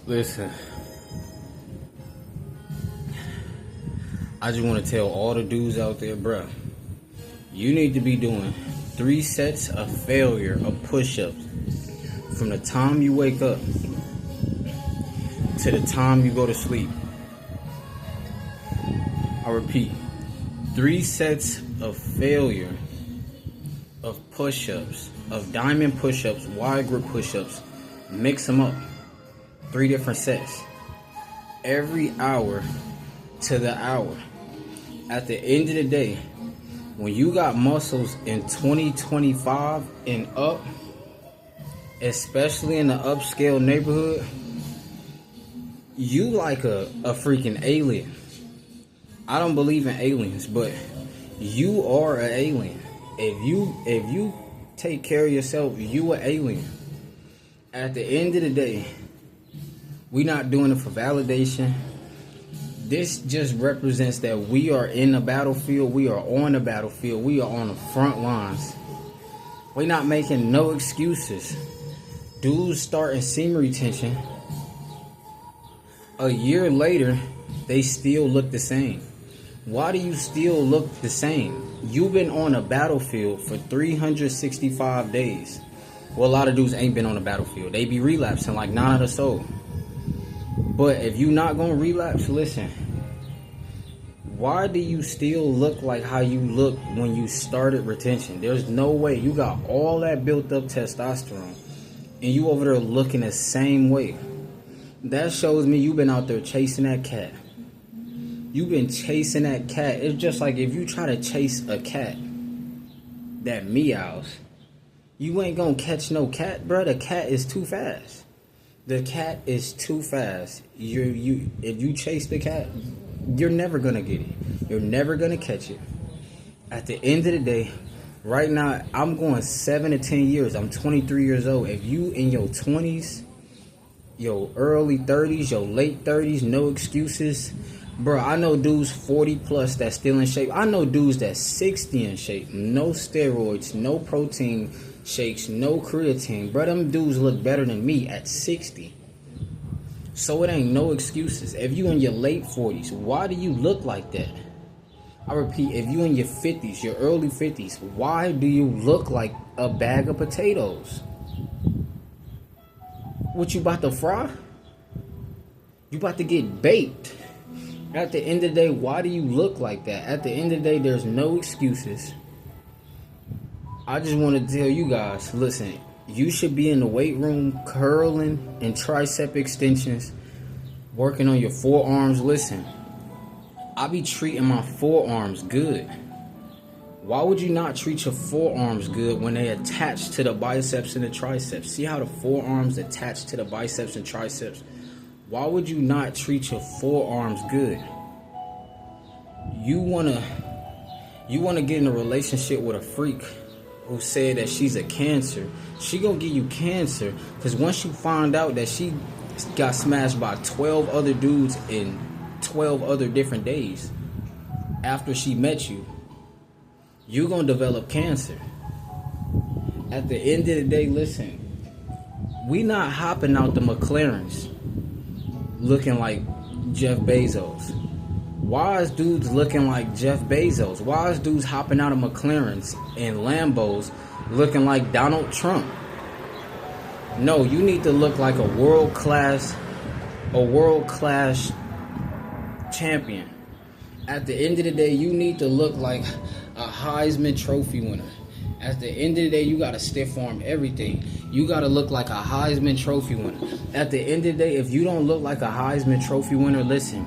Listen, I just want to tell all the dudes out there, bruh, you need to be doing 3 sets of failure of push-ups from the time you wake up to the time you go to sleep. I repeat, 3 sets of failure of push-ups, of diamond push-ups, wide grip push-ups. Mix them up. 3 different sets. Every hour to the hour. At the end of the day, when you got muscles in 2025 and up, especially in the upscale neighborhood, you like a freaking alien. I don't believe in aliens, but you are an alien. If you take care of yourself, you an alien. At the end of the day, we're not doing it for validation. This just represents that we are in the battlefield. We are on the battlefield. We are on the front lines. We're not making no excuses. Dudes starting semen retention. A year later, they still look the same. Why do you still look the same? You've been on a battlefield for 365 days. Well, a lot of dudes ain't been on a battlefield. They be relapsing like 9 of the soul. But if you not gonna relapse, listen. Why do you still look like how you looked when you started retention? There's no way. You got all that built up testosterone and you over there looking the same way. That shows me you've been out there chasing that cat. You've been chasing that cat. It's just like if you try to chase a cat that meows, you ain't gonna catch no cat, bro. The cat is too fast. The cat is too fast. If you chase the cat, you're never gonna get it. You're never gonna catch it. At the end of the day, right now, I'm going 7 to 10 years. I'm 23 years old. If you in your 20s, your early 30s, your late 30s, no excuses. Bro, I know dudes 40 plus that's still in shape. I know dudes that's 60 in shape. No steroids, no protein shakes, no creatine. Bro, them dudes look better than me at 60. So it ain't no excuses. If you in your late 40s, why do you look like that? I repeat, if you in your 50s, your early 50s, why do you look like a bag of potatoes? What, you about to fry? You about to get baked? At the end of the day, why do you look like that? At the end of the day, there's no excuses. I just want to tell you guys, listen, you should be in the weight room curling and tricep extensions, working on your forearms. Listen, I be treating my forearms good. Why would you not treat your forearms good when they attach to the biceps and the triceps? See how the forearms attach to the biceps and triceps? Why would you not treat your forearms good? You wanna get in a relationship with a freak who said that she's a cancer. She gonna give you cancer because once you find out that she got smashed by 12 other dudes in 12 other different days after she met you, you're gonna develop cancer. At the end of the day, listen, we not hopping out the McLarens looking like Jeff Bezos. Why is dudes looking like Jeff Bezos? Why is dudes hopping out of McLarens and Lambos looking like Donald Trump? No, you need to look like a world-class champion. At the end of the day, you need to look like a Heisman Trophy winner. At the end of the day, you got to stiff arm everything. You got to look like a Heisman Trophy winner. At the end of the day, if you don't look like a Heisman Trophy winner, listen,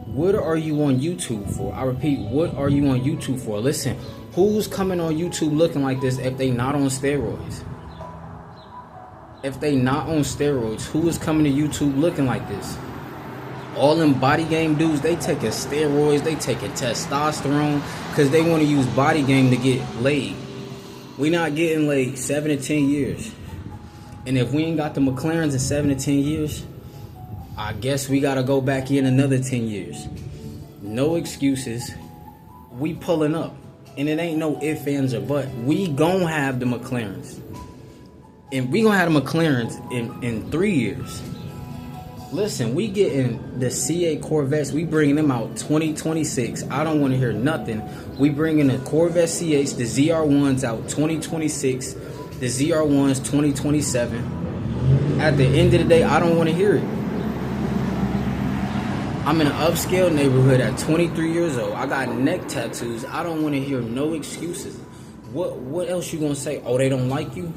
what are you on YouTube for? I repeat, what are you on YouTube for? Listen, who's coming on YouTube looking like this if they not on steroids? If they not on steroids, who is coming to YouTube looking like this? All them body game dudes, they taking steroids, they taking testosterone because they want to use body game to get laid. We not getting laid 7 to 10 years. And if we ain't got the McLarens in 7 to 10 years, I guess we got to go back in another 10 years. No excuses. We pulling up. And it ain't no ifs, ands, or buts. We gon' have the McLarens. And we gonna have the McLarens in 3 years. Listen, we getting the C8 Corvettes. We bringing them out 2026. I don't want to hear nothing. We bringing the Corvette C8s, the ZR1s out 2026. The ZR1s 2027. At the end of the day, I don't want to hear it. I'm in an upscale neighborhood at 23 years old. I got neck tattoos. I don't want to hear no excuses. What else you gonna say? Oh, they don't like you?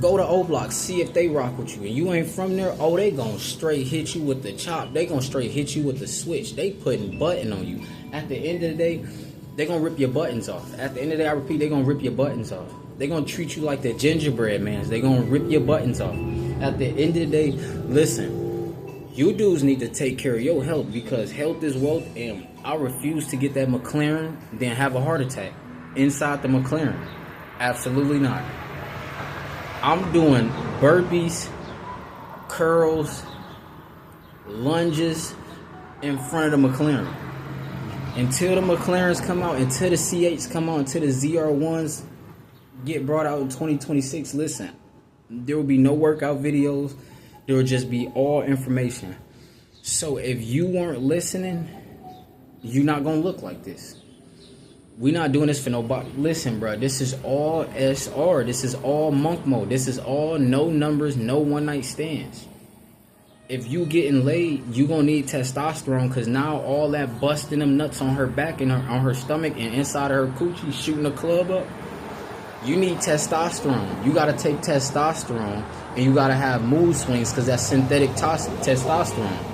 Go to O Block, see if they rock with you. And you ain't from there, oh, they gonna straight hit you with the chop. They gonna straight hit you with the switch. They putting button on you. At the end of the day, they gonna rip your buttons off. At the end of the day, I repeat, they gonna rip your buttons off. They gonna treat you like the gingerbread man. They gonna rip your buttons off. At the end of the day, listen, you dudes need to take care of your health, because health is wealth, and I refuse to get that McLaren, then have a heart attack inside the McLaren. Absolutely not. I'm doing burpees, curls, lunges in front of the McLaren. Until the McLarens come out, until the C8s come out, until the ZR1s get brought out in 2026, listen, there will be no workout videos. There will just be all information. So if you weren't listening, you're not going to look like this. We're not doing this for nobody. Listen, bro, this is all SR. This is all monk mode. This is all no numbers, no one night stands. If you getting laid, you gonna need testosterone, because now all that busting them nuts on her back and on her stomach and inside of her coochie, shooting the club up, you need testosterone. You gotta take testosterone, and you gotta have mood swings, because that's synthetic testosterone.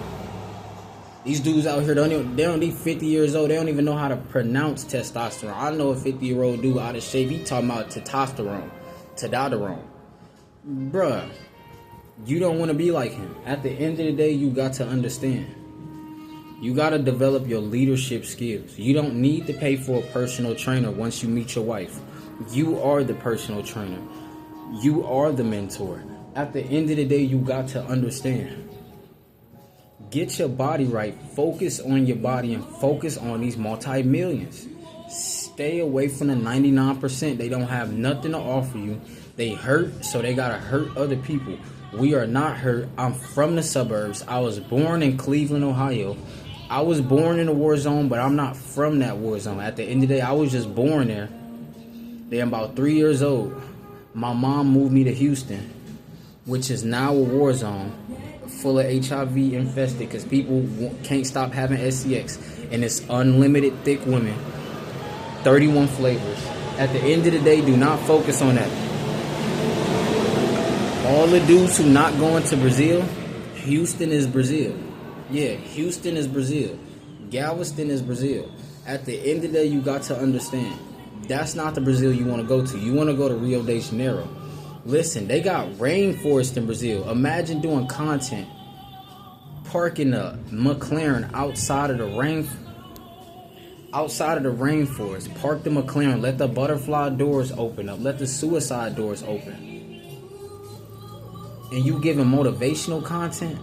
These dudes out here, they don't need 50 years old. They don't even know how to pronounce testosterone. I know a 50-year-old dude out of shape. He talking about testosterone. Bruh, you don't want to be like him. At the end of the day, you got to understand. You got to develop your leadership skills. You don't need to pay for a personal trainer once you meet your wife. You are the personal trainer. You are the mentor. At the end of the day, you got to understand. Get your body right. Focus on your body and focus on these multi-millions. Stay away from the 99%. They don't have nothing to offer you. They hurt, so they gotta hurt other people. We are not hurt. I'm from the suburbs. I was born in Cleveland, Ohio. I was born in a war zone, but I'm not from that war zone. At the end of the day, I was just born there. Then about 3 years old, my mom moved me to Houston, which is now a war zone, full of HIV infested, because people can't stop having SCX, and it's unlimited thick women, 31 flavors. At the end of the day, do not focus on that. All the dudes who not going to Brazil, Houston is Brazil. Yeah, Houston is Brazil. Galveston is Brazil. At the end of the day, you got to understand, that's not the Brazil you want to go to. You want to go to Rio de Janeiro. Listen, they got rainforest in Brazil. Imagine doing content, parking a McLaren outside of the rainforest. Park the McLaren. Let the butterfly doors open up. Let the suicide doors open. And you giving motivational content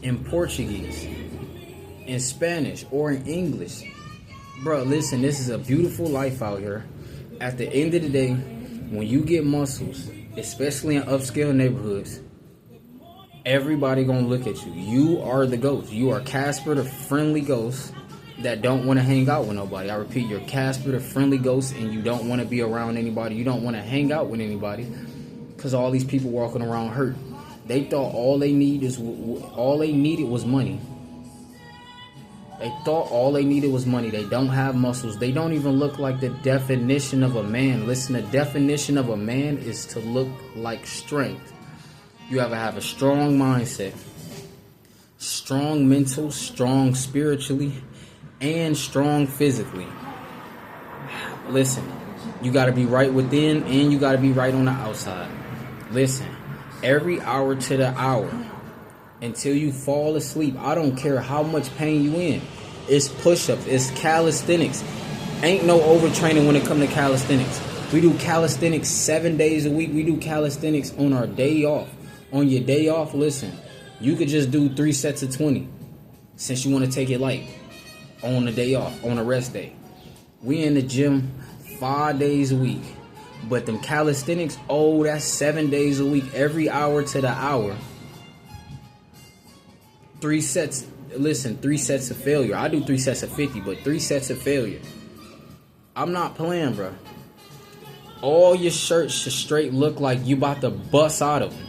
in Portuguese, in Spanish, or in English. Bro, listen, this is a beautiful life out here. At the end of the day, when you get muscles, especially in upscale neighborhoods, everybody gonna look at you. You are the ghost. You are Casper, the friendly ghost that don't want to hang out with nobody. I repeat, you're Casper, the friendly ghost, and you don't want to be around anybody. You don't want to hang out with anybody, because all these people walking around hurt. They thought all they needed was money. They thought all they needed was money. They don't have muscles. They don't even look like the definition of a man. Listen, the definition of a man is to look like strength. You have to have a strong mindset, strong mental, strong spiritually, and strong physically. Listen, you got to be right within, and you got to be right on the outside. Listen, every hour to the hour, until you fall asleep, I don't care how much pain you in. It's push-ups, it's calisthenics. Ain't no overtraining when it comes to calisthenics. We do calisthenics 7 days a week. We do calisthenics on our day off. On your day off, listen, you could just do 3 sets of 20, since you want to take it light on the day off, on a rest day. We in the gym 5 days a week. But them calisthenics, oh, that's 7 days a week, every hour to the hour. 3 sets. Listen, 3 sets of failure. I do 3 sets of 50, but 3 sets of failure. I'm not playing, bro. All your shirts should straight look like you about to bust out of them.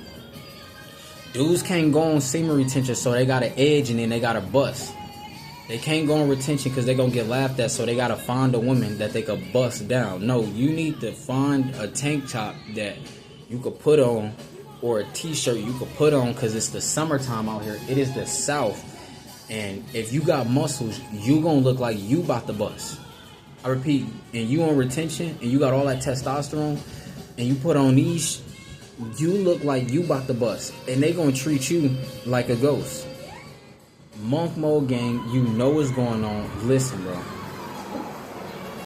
Dudes can't go on semen retention, so they got an edge and then they got to bust. They can't go on retention because they're going to get laughed at, so they got to find a woman that they could bust down. No, you need to find a tank top that you could put on, or a t-shirt you could put on, because it's the summertime out here. It is the South. And if you got muscles, you going to look like you about to bust. I repeat, and you on retention, and you got all that testosterone, and you put on these, you look like you about to bust. And they gonna treat you like a ghost. Monk Mode Gang, you know what's going on. Listen, bro.